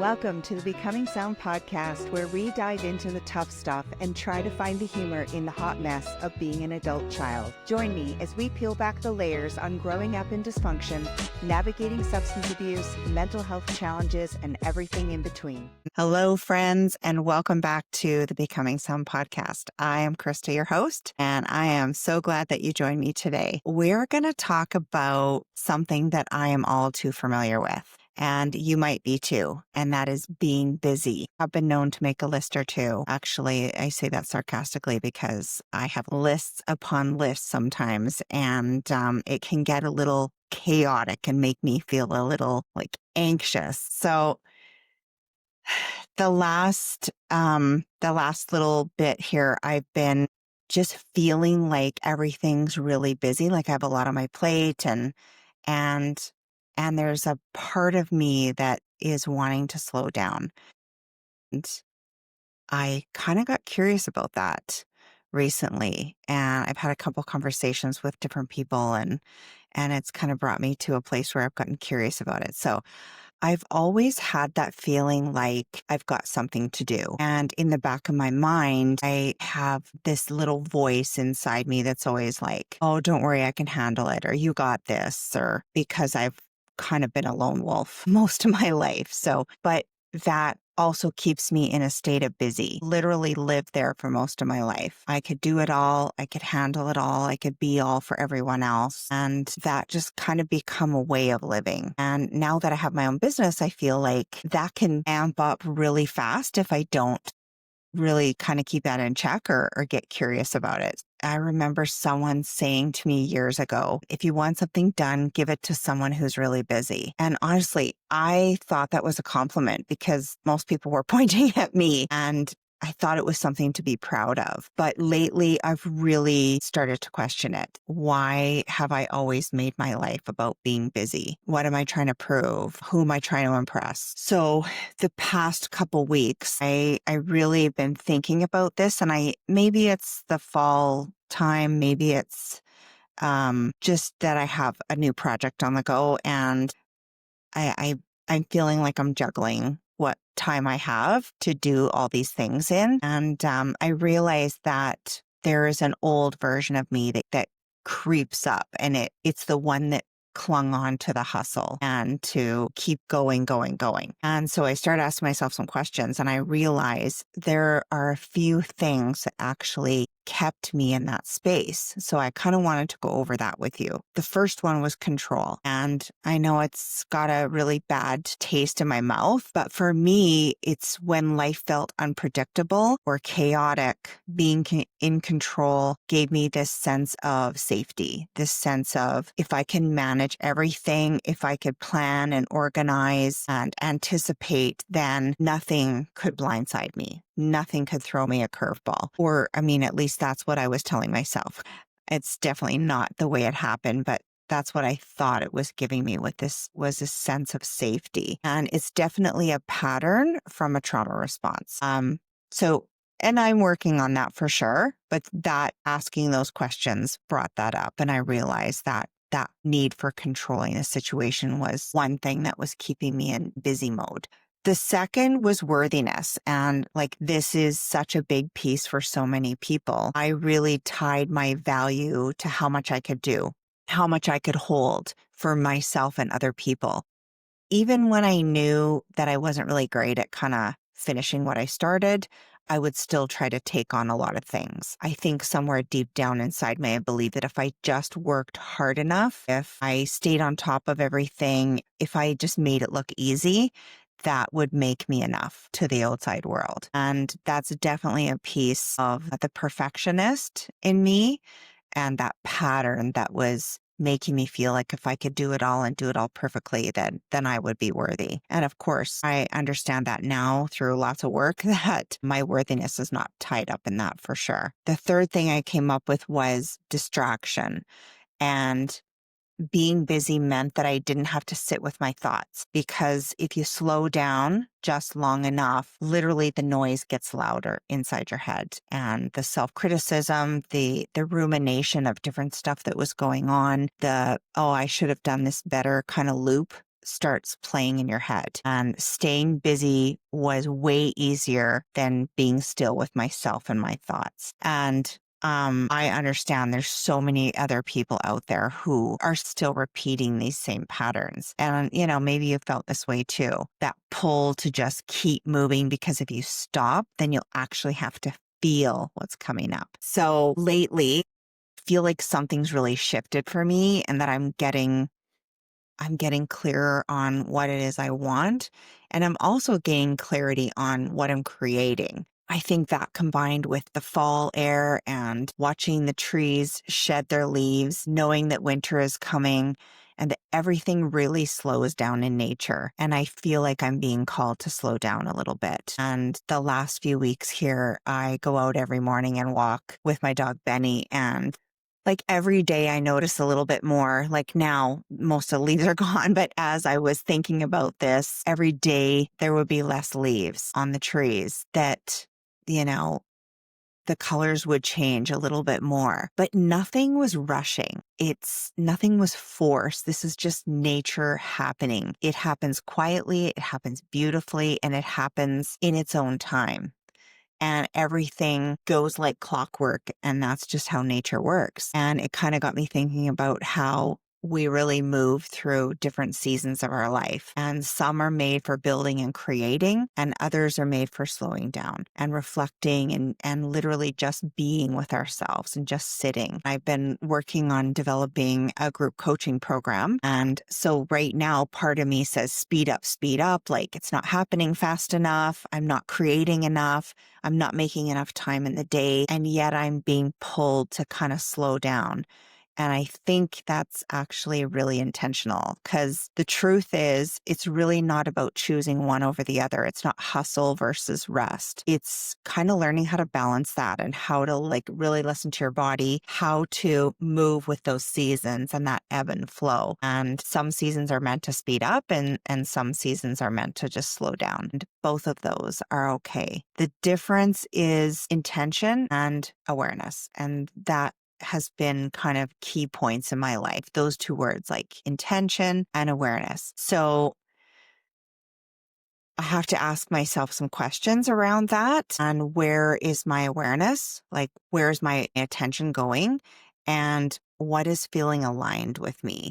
Welcome to the Becoming Sound podcast, where we dive into the tough stuff and try to find the humor in the hot mess of being an adult child. Join me as we peel back the layers on growing up in dysfunction, navigating substance abuse, mental health challenges, and everything in between. Hello, friends, and welcome back to the Becoming Sound podcast. I am Krista, your host, and I am so glad that you joined me today. We're going to talk about something that I am all too familiar with. And you might be too, and that is being busy. I've been known to make a list or two. Actually, I say that sarcastically because I have lists upon lists sometimes, and it can get a little chaotic and make me feel a little anxious. So the last little bit here, I've been just feeling like everything's really busy. Like I have a lot on my plate, and there's a part of me that is wanting to slow down. And I kind of got curious about that recently. And I've had a couple conversations with different people, and it's kind of brought me to a place where I've gotten curious about it. So I've always had that feeling like I've got something to do. And in the back of my mind, I have this little voice inside me that's always like, oh, don't worry, I can handle it. Or you got this. Or because I've kind of been a lone wolf most of my life. But that also keeps me in a state of busy. Literally lived there for most of my life. I could do it all. I could handle it all. I could be all for everyone else. And that just kind of become a way of living. And now that I have my own business, I feel like that can amp up really fast if I don't really kind of keep that in check or get curious about it. I remember someone saying to me years ago, if you want something done, give it to someone who's really busy. And honestly, I thought that was a compliment because most people were pointing at me, and I thought it was something to be proud of. But lately, I've really started to question it. Why have I always made my life about being busy? What am I trying to prove? Who am I trying to impress? So the past couple weeks, I really been thinking about this, and maybe it's the fall time, maybe it's just that I have a new project on the go, and I'm feeling like I'm juggling what time I have to do all these things in. And I realized that there is an old version of me that creeps up, and it's the one that clung on to the hustle and to keep going. And so I started asking myself some questions, and I realized there are a few things that actually kept me in that space. So I kind of wanted to go over that with you. The first one was control. And I know it's got a really bad taste in my mouth, but for me, it's when life felt unpredictable or chaotic. Being in control gave me this sense of safety, this sense of if I can manage everything, if I could plan and organize and anticipate, then nothing could blindside me. Nothing could throw me a curveball. Or, at least that's what I was telling myself. It's definitely not the way it happened, but that's what I thought it was giving me was this sense of safety. And it's definitely a pattern from a trauma response. And I'm working on that for sure, but that asking those questions brought that up. And I realized that need for controlling a situation was one thing that was keeping me in busy mode. The second was worthiness. And this is such a big piece for so many people. I really tied my value to how much I could do, how much I could hold for myself and other people. Even when I knew that I wasn't really great at kind of finishing what I started, I would still try to take on a lot of things. I think somewhere deep down inside me, I believe that if I just worked hard enough, if I stayed on top of everything, if I just made it look easy, that would make me enough to the outside world. And that's definitely a piece of the perfectionist in me, and that pattern that was making me feel like if I could do it all and do it all perfectly, then I would be worthy. And of course, I understand that now through lots of work that my worthiness is not tied up in that for sure. The third thing I came up with was distraction. And being busy meant that I didn't have to sit with my thoughts, because if you slow down just long enough, literally the noise gets louder inside your head, and the self-criticism, the rumination of different stuff that was going on, oh, I should have done this better kind of loop starts playing in your head. And staying busy was way easier than being still with myself and my thoughts. And I understand there's so many other people out there who are still repeating these same patterns. And, maybe you felt this way too. That pull to just keep moving, because if you stop, then you'll actually have to feel what's coming up. So lately, I feel like something's really shifted for me, and that I'm getting clearer on what it is I want. And I'm also gaining clarity on what I'm creating. I think that combined with the fall air and watching the trees shed their leaves, knowing that winter is coming and that everything really slows down in nature. And I feel like I'm being called to slow down a little bit. And the last few weeks here, I go out every morning and walk with my dog Benny, and like every day I notice a little bit more. Like now, most of the leaves are gone, but as I was thinking about this, every day there would be less leaves on the trees, that, the colors would change a little bit more, but nothing was rushing. Nothing was forced. This is just nature happening. It happens quietly, it happens beautifully, and it happens in its own time. And everything goes like clockwork, and that's just how nature works. And it kind of got me thinking about how we really move through different seasons of our life. And some are made for building and creating, and others are made for slowing down and reflecting and literally just being with ourselves and just sitting. I've been working on developing a group coaching program. And so right now, part of me says, speed up. Like it's not happening fast enough. I'm not creating enough. I'm not making enough time in the day. And yet I'm being pulled to kind of slow down. And I think that's actually really intentional, because the truth is, it's really not about choosing one over the other. It's not hustle versus rest. It's kind of learning how to balance that and how to really listen to your body, how to move with those seasons and that ebb and flow. And some seasons are meant to speed up, and some seasons are meant to just slow down. And both of those are okay. The difference is intention and awareness. And that has been kind of key points in my life. Those two words, like intention and awareness. So I have to ask myself some questions around that. And where is my awareness? Like, where's my attention going? And what is feeling aligned with me?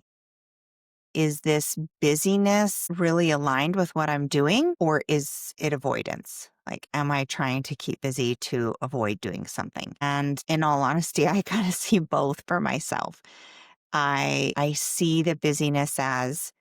Is this busyness really aligned with what I'm doing, or is it avoidance? Like, am I trying to keep busy to avoid doing something? And in all honesty, I kind of see both for myself. I see the busyness as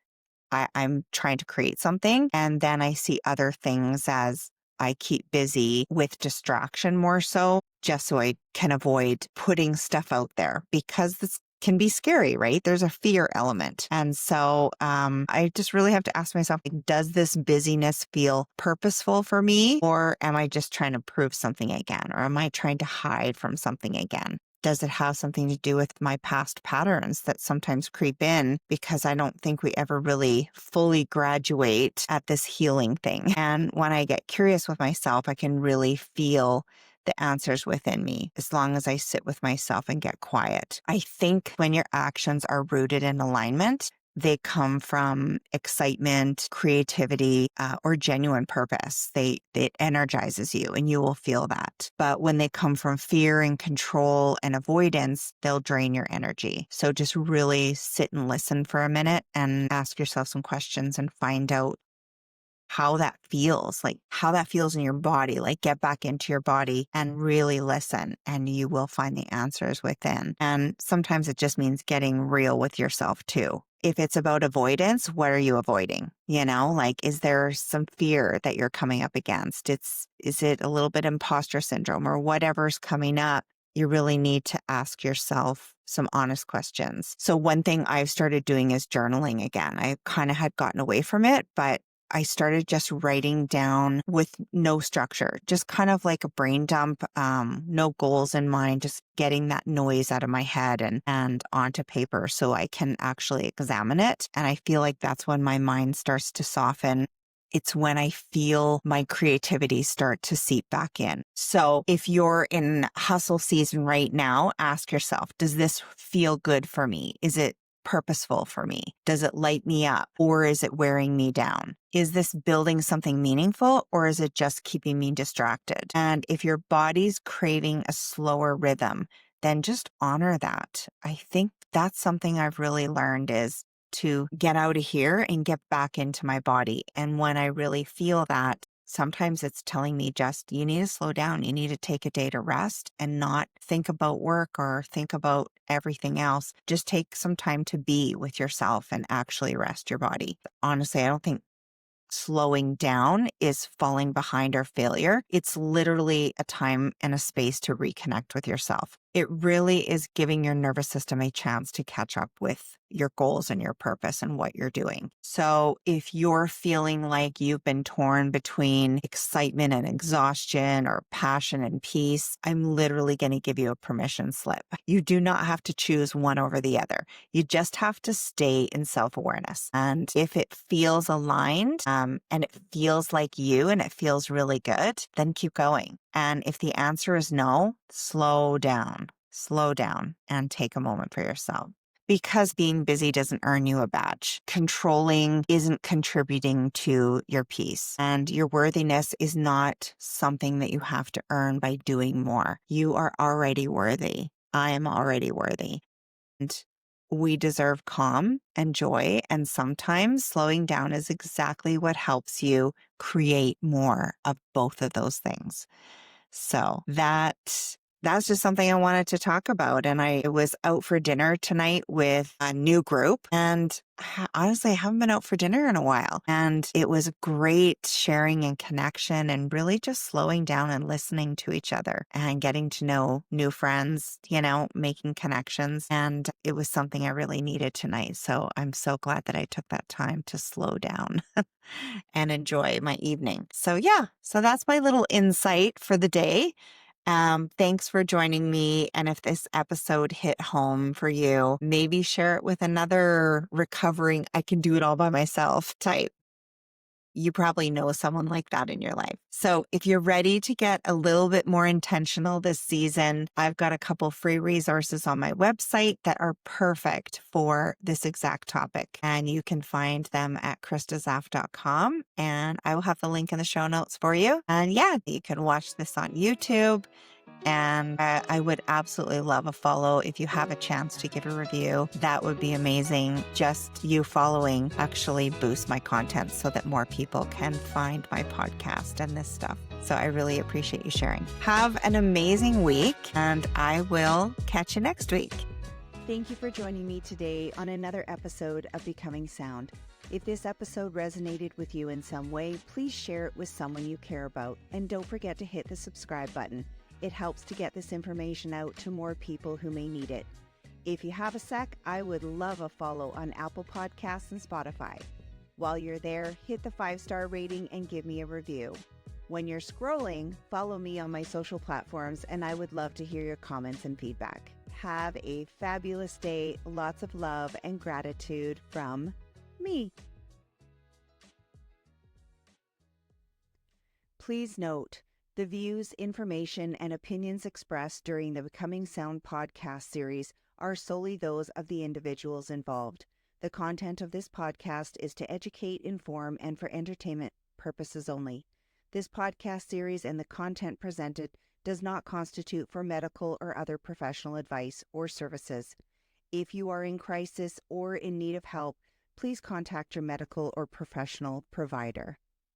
I'm trying to create something. And then I see other things as I keep busy with distraction more so, just so I can avoid putting stuff out there, because this can be scary, right? There's a fear element. And so I just really have to ask myself, does this busyness feel purposeful for me? Or am I just trying to prove something again? Or am I trying to hide from something again? Does it have something to do with my past patterns that sometimes creep in, because I don't think we ever really fully graduate at this healing thing? And when I get curious with myself, I can really feel the answers within me, as long as I sit with myself and get quiet. I think when your actions are rooted in alignment, they come from excitement, creativity, or genuine purpose. It energizes you, and you will feel that. But when they come from fear and control and avoidance, they'll drain your energy. So just really sit and listen for a minute and ask yourself some questions and find out how that feels, like how that feels in your body. Like, get back into your body and really listen, and you will find the answers within. And sometimes it just means getting real with yourself too. If it's about avoidance, what are you avoiding? Like, is there some fear that you're coming up against? Is it a little bit imposter syndrome or whatever's coming up? You really need to ask yourself some honest questions. So one thing I've started doing is journaling again. I kind of had gotten away from it, but I started just writing down with no structure, just kind of like a brain dump, no goals in mind, just getting that noise out of my head and onto paper so I can actually examine it. And I feel like that's when my mind starts to soften. It's when I feel my creativity start to seep back in. So if you're in hustle season right now, ask yourself, does this feel good for me? Is it purposeful for me? Does it light me up or is it wearing me down? Is this building something meaningful or is it just keeping me distracted? And if your body's craving a slower rhythm, then just honor that. I think that's something I've really learned is to get out of here and get back into my body. And when I really feel that, sometimes it's telling me just, you need to slow down. You need to take a day to rest and not think about work or think about everything else. Just take some time to be with yourself and actually rest your body. Honestly, I don't think slowing down is falling behind or failure. It's literally a time and a space to reconnect with yourself. It really is giving your nervous system a chance to catch up with your goals and your purpose and what you're doing. So if you're feeling like you've been torn between excitement and exhaustion or passion and peace, I'm literally going to give you a permission slip. You do not have to choose one over the other. You just have to stay in self-awareness. And if it feels aligned, and it feels like you and it feels really good, then keep going. And if the answer is no, slow down and take a moment for yourself. Because being busy doesn't earn you a badge. Controlling isn't contributing to your peace. And your worthiness is not something that you have to earn by doing more. You are already worthy. I am already worthy. And we deserve calm and joy. And sometimes slowing down is exactly what helps you create more of both of those things. So that's just something I wanted to talk about. And I was out for dinner tonight with a new group. And honestly, I haven't been out for dinner in a while. And it was great sharing and connection and really just slowing down and listening to each other and getting to know new friends, making connections. And it was something I really needed tonight. So I'm so glad that I took that time to slow down and enjoy my evening. So that's my little insight for the day. Thanks for joining me. And if this episode hit home for you, maybe share it with another recovering, I can do it all by myself type. You probably know someone like that in your life. So if you're ready to get a little bit more intentional this season, I've got a couple free resources on my website that are perfect for this exact topic. And you can find them at kristazaft.com. And I will have the link in the show notes for you. And you can watch this on YouTube. And I would absolutely love a follow. If you have a chance to give a review, that would be amazing. Just you following actually boosts my content so that more people can find my podcast and this stuff. So I really appreciate you sharing. Have an amazing week, and I will catch you next week. Thank you for joining me today on another episode of Becoming Sound. If this episode resonated with you in some way, please share it with someone you care about. And don't forget to hit the subscribe button. It helps to get this information out to more people who may need it. If you have a sec, I would love a follow on Apple Podcasts and Spotify. While you're there, hit the 5-star rating and give me a review. When you're scrolling, follow me on my social platforms, and I would love to hear your comments and feedback. Have a fabulous day, lots of love and gratitude from me. Please note, the views, information, and opinions expressed during the Becoming Sound podcast series are solely those of the individuals involved. The content of this podcast is to educate, inform, and for entertainment purposes only. This podcast series and the content presented does not constitute for medical or other professional advice or services. If you are in crisis or in need of help, please contact your medical or professional provider.